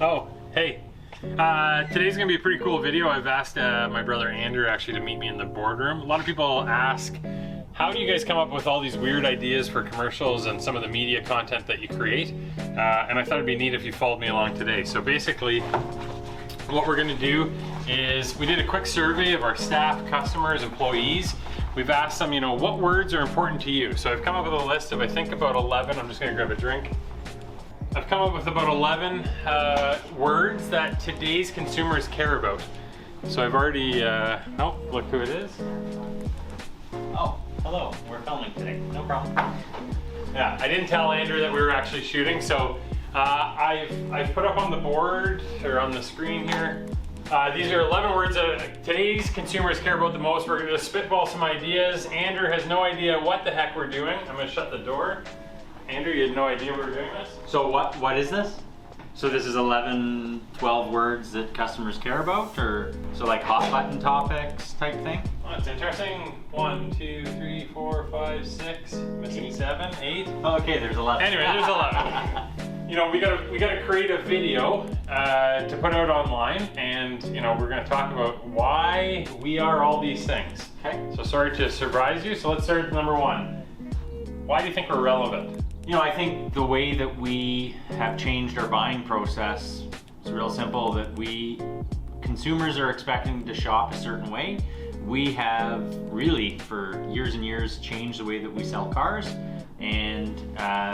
Oh, hey. Today's gonna be a pretty cool video. I've asked my brother Andrew actually to meet me in the boardroom. A lot of people ask, how do you guys come up with all these weird ideas for commercials and some of the media content that you create? And I thought it'd be neat if you followed me along today. So basically, what we're gonna do is we did a quick survey of our staff, customers, employees. We've asked them, you know, what words are important to you? So I've come up with a list of, I think, about 11. I'm just gonna grab a drink. I've come up with about 11 words that today's consumers care about. So I've already, oh, look who it is. Oh, hello, we're filming today, no problem. Yeah, I didn't tell Andrew that we were actually shooting, so I've put up on the board, or on the screen here, these are 11 words that today's consumers care about the most. We're gonna spitball some ideas. Andrew has no idea what the heck we're doing. I'm gonna shut the door. Andrew, you had no idea we were doing this? So what is this? So this is 11, 12 words that customers care about, or so like hot button topics type thing? Oh, it's interesting. 1, 2, 3, 4, 5, 6, missing 7, 8. Okay, there's 11. Anyway, there's 11. You know, we gotta create a video to put out online, and you know, we're gonna talk about why we are all these things. Okay. So sorry to surprise you. So let's start with number 1. Why do you think we're relevant? You know, I think the way that we have changed our buying process is real simple, that consumers are expecting to shop a certain way. We have really, for years and years, changed the way that we sell cars, and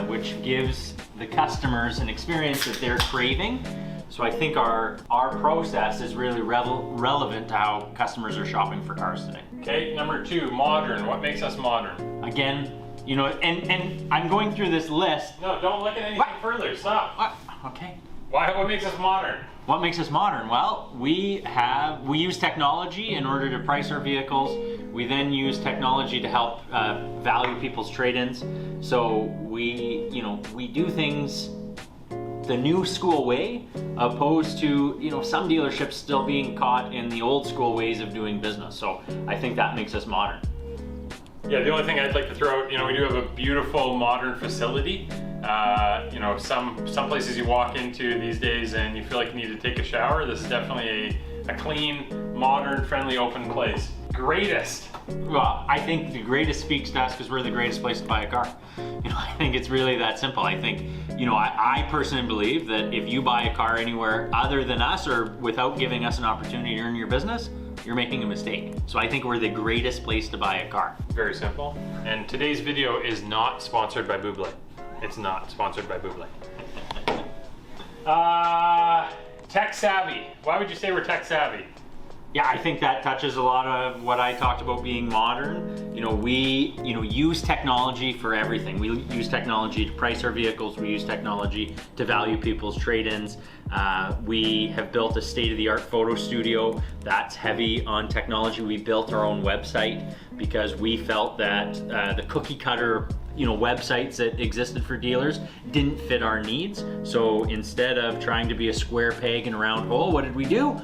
which gives the customers an experience that they're craving. So I think our process is really relevant to how customers are shopping for cars today. Okay, number 2, modern. What makes us modern? Again, you know, and I'm going through this list. No, don't look at anything further. Stop. What? Okay. What makes us modern? What makes us modern? Well, we use technology in order to price our vehicles. We then use technology to help value people's trade-ins. So we do things the new school way, opposed to, you know, some dealerships still being caught in the old school ways of doing business. So I think that makes us modern. Yeah, the only thing I'd like to throw out, you know, we do have a beautiful modern facility. You know, some places you walk into these days and you feel like you need to take a shower. This is definitely a clean, modern, friendly, open place. Greatest. Well, I think the greatest speaks to us because we're the greatest place to buy a car. You know, I think it's really that simple. I think, you know, I personally believe that if you buy a car anywhere other than us or without giving us an opportunity to earn your business, you're making a mistake. So I think we're the greatest place to buy a car. Very simple. And today's video is not sponsored by Buble. It's not sponsored by Buble. Tech savvy. Why would you say we're tech savvy? Yeah, I think that touches a lot of what I talked about being modern. You know, we use technology for everything. We use technology to price our vehicles. We use technology to value people's trade-ins. We have built a state-of-the-art photo studio that's heavy on technology. We built our own website because we felt that the cookie cutter, you know, websites that existed for dealers didn't fit our needs. So instead of trying to be a square peg in a round hole, what did we do?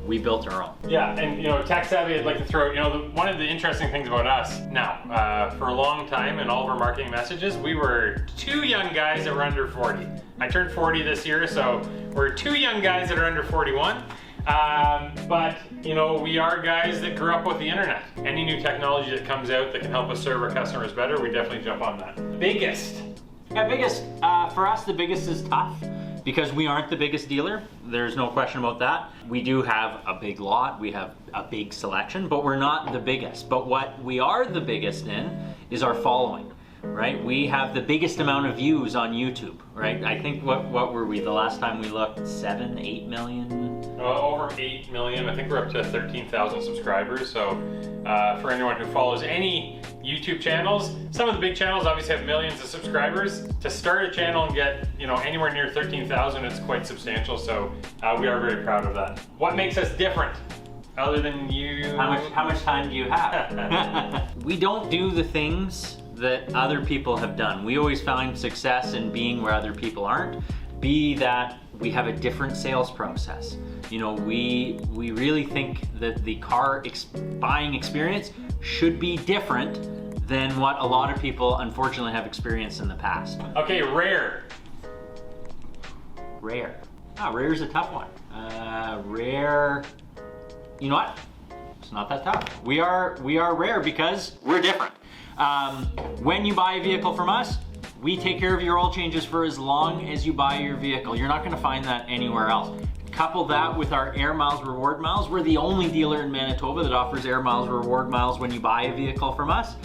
We built our own. Yeah, and you know, tech savvy, I'd like to throw, you know, one of the interesting things about us now, for a long time in all of our marketing messages, we were 2 young guys that were under 40. I turned 40 this year, so we're 2 young guys that are under 41. But, you know, we are guys that grew up with the internet. Any new technology that comes out that can help us serve our customers better, we definitely jump on that. Biggest. Yeah, biggest. For us, the biggest is tough. Because we aren't the biggest dealer, there's no question about that. We do have a big lot, we have a big selection, but we're not the biggest. But what we are the biggest in is our following, right? We have the biggest amount of views on YouTube, right? I think, what were we the last time we looked? 7, 8 million? Over 8 million. I think we're up to 13,000 subscribers. So for anyone who follows any YouTube channels, some of the big channels obviously have millions of subscribers. To start a channel and get, you know, anywhere near 13,000, it's quite substantial. So we are very proud of that. What makes us different? Other than you. How much time do you have? We don't do the things that other people have done. We always find success in being where other people aren't. Be that we have a different sales process. You know, we really think that the car buying experience should be different than what a lot of people unfortunately have experienced in the past. Okay, rare. Rare. Rare is a tough one. Rare, you know what? It's not that tough. We are rare because we're different. When you buy a vehicle from us, we take care of your oil changes for as long as you buy your vehicle. You're not gonna find that anywhere else. Couple that with our Air Miles Reward Miles. We're the only dealer in Manitoba that offers Air Miles Reward Miles when you buy a vehicle from us.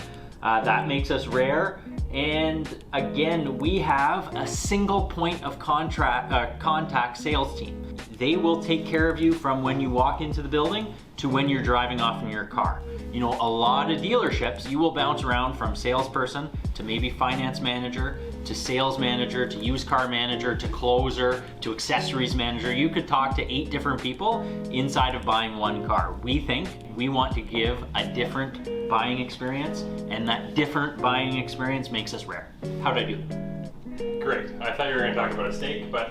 That makes us rare. And again, we have a single point of contact sales team. They will take care of you from when you walk into the building to when you're driving off in your car. You know, a lot of dealerships, you will bounce around from salesperson to maybe finance manager, to sales manager, to used car manager, to closer, to accessories manager. You could talk to 8 different people inside of buying one car. We think we want to give a different buying experience, and that different buying experience makes us rare. How'd I do? Great. I thought you were going to talk about a steak, but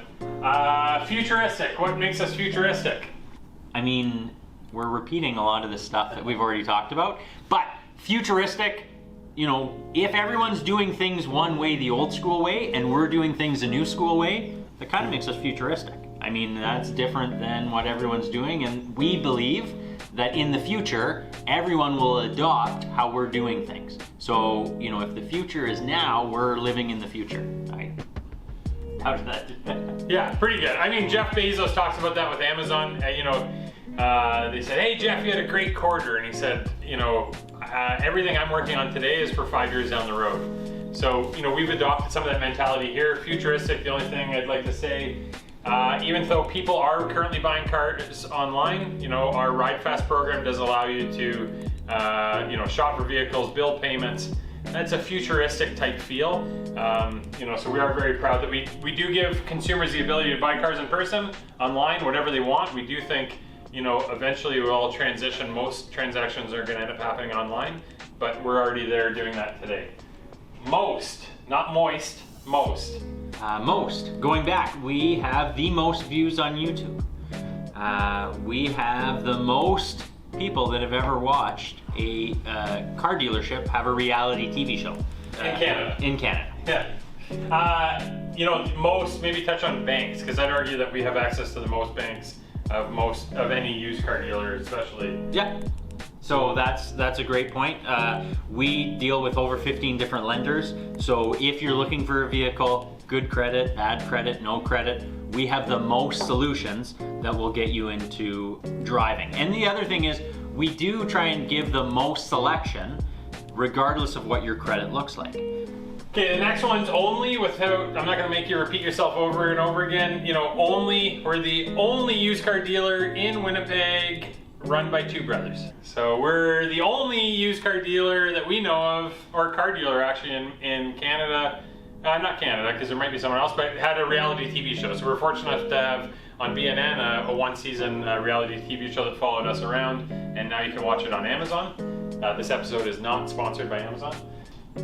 futuristic. What makes us futuristic? I mean, we're repeating a lot of the stuff that we've already talked about, but futuristic, you know, if everyone's doing things one way, the old school way, and we're doing things the new school way, that kind of makes us futuristic. I mean, that's different than what everyone's doing, and we believe that in the future, everyone will adopt how we're doing things. So, you know, if the future is now, we're living in the future. How did that do? Yeah, pretty good. I mean, Jeff Bezos talks about that with Amazon. They said, hey, Jeff, you had a great quarter. And he said, everything I'm working on today is for 5 years down the road. So, we've adopted some of that mentality here. Futuristic, the only thing I'd like to say, even though people are currently buying cars online, our Ride Fast program does allow you to, shop for vehicles, build payments. That's a futuristic type feel. So we are very proud that we do give consumers the ability to buy cars in person, online, whatever they want. We do think, eventually we'll all transition. Most transactions are going to end up happening online, but we're already there doing that today. Most, not moist, most. Most. Going back, we have the most views on YouTube. We have the most people that have ever watched a car dealership have a reality TV show. In Canada. In Canada. Yeah. Most, maybe touch on banks, because I'd argue that we have access to the most banks of any used car dealer, especially. Yeah. So that's a great point. We deal with over 15 different lenders. So if you're looking for a vehicle, good credit, bad credit, no credit, we have the most solutions that will get you into driving. And the other thing is, we do try and give the most selection regardless of what your credit looks like. Okay, the next one's only without, I'm not gonna make you repeat yourself over and over again, we're the only used car dealer in Winnipeg run by 2 brothers. So we're the only used car dealer that we know of, or car dealer actually in Canada, not Canada, because there might be someone else, but had a reality TV show. So we're fortunate to have on BNN a 1-season reality TV show that followed us around, and now you can watch it on Amazon. This episode is not sponsored by Amazon.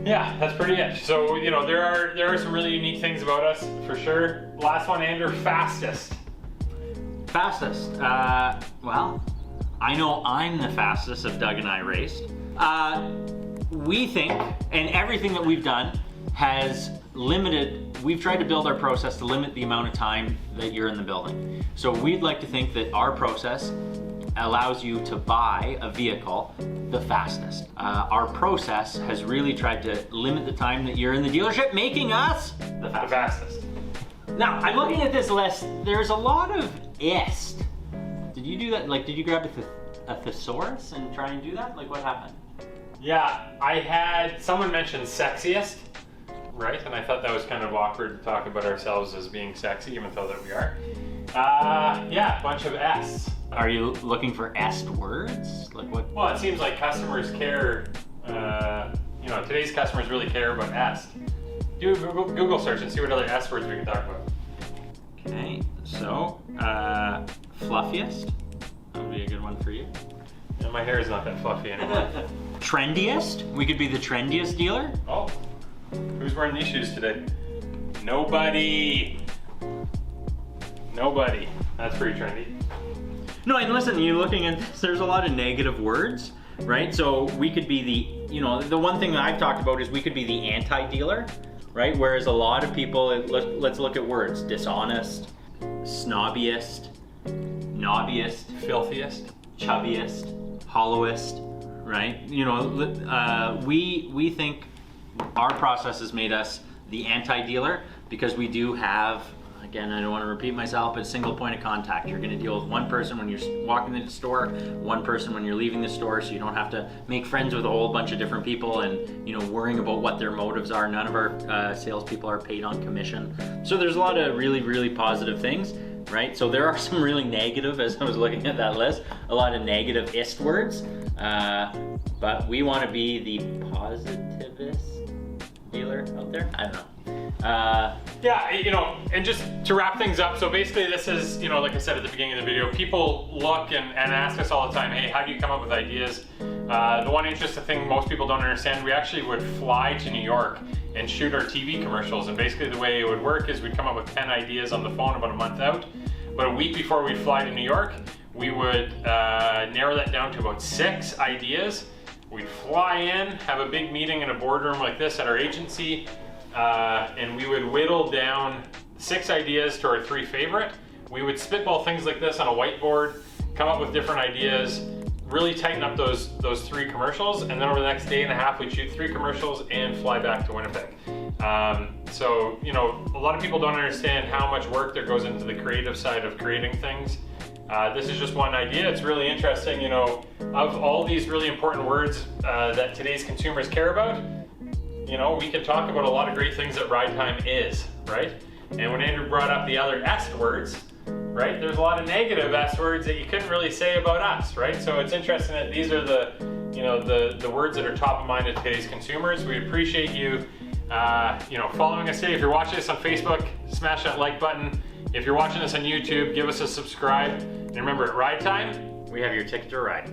Yeah, that's pretty it. So, there are some really unique things about us, for sure. Last one, Andrew, fastest. Fastest. Well, I know I'm the fastest if Doug and I raced. We think, and everything that we've done has we've tried to build our process to limit the amount of time that you're in the building. So we'd like to think that our process allows you to buy a vehicle the fastest. Our process has really tried to limit the time that you're in the dealership, making us the fastest. Now, I'm looking at this list. There's a lot of est. Did you do that? Did you grab a thesaurus and try and do that? What happened? Yeah, I had someone mention sexiest, right? And I thought that was kind of awkward to talk about ourselves as being sexy, even though that we are. Yeah, a bunch of s. Are you looking for est words? What? Well, it seems like customers care. Today's customers really care about est. Do a Google search and see what other s words we can talk about. Okay, so fluffiest. That would be a good one for you. Yeah, my hair is not that fluffy anymore. Trendiest. We could be the trendiest dealer. Oh, who's wearing these shoes today? Nobody. That's pretty trendy. No, and listen, you're looking at this, there's a lot of negative words, right? So we could be the one thing that I've talked about is we could be the anti-dealer, right? Whereas a lot of people, let's look at words, dishonest, snobbiest, knobbiest, Filthiest. chubbiest, hollowest, right? You know, we think our process has made us the anti-dealer because we do have, again, I don't want to repeat myself, but single point of contact. You're going to deal with one person when you're walking into the store, one person when you're leaving the store, so you don't have to make friends with a whole bunch of different people and, you know, worrying about what their motives are. None of our salespeople are paid on commission. So there's a lot of really, really positive things, right? So there are some really negative, as I was looking at that list, a lot of negative-ist words, but we want to be the positivist dealer out there. I don't know. Yeah, you know, and just to wrap things up, so basically this is, you know, like I said at the beginning of the video, people look and ask us all the time, hey, how do you come up with ideas? The one interesting thing most people don't understand, we actually would fly to New York and shoot our TV commercials, and basically the way it would work is we'd come up with 10 ideas on the phone about a month out, but a week before we'd fly to New York, we would narrow that down to about 6 ideas. We'd fly in, have a big meeting in a boardroom like this at our agency, and we would whittle down 6 ideas to our 3 favorite. We would spitball things like this on a whiteboard, come up with different ideas, really tighten up those 3 commercials, and then over the next day and a half we'd shoot 3 commercials and fly back to Winnipeg. So, you know, a lot of people don't understand how much work there goes into the creative side of creating things. This is just one idea. It's really interesting, you know, of all these really important words that today's consumers care about, you know, we can talk about a lot of great things that Ride Time is, right? And when Andrew brought up the other S words, right, there's a lot of negative S words that you couldn't really say about us, right? So it's interesting that these are the, you know, the words that are top of mind to today's consumers. We appreciate you, you know, following us today. If you're watching this on Facebook, smash that like button. If you're watching this on YouTube, give us a subscribe. And remember, at Ride Time, We have your ticket to ride.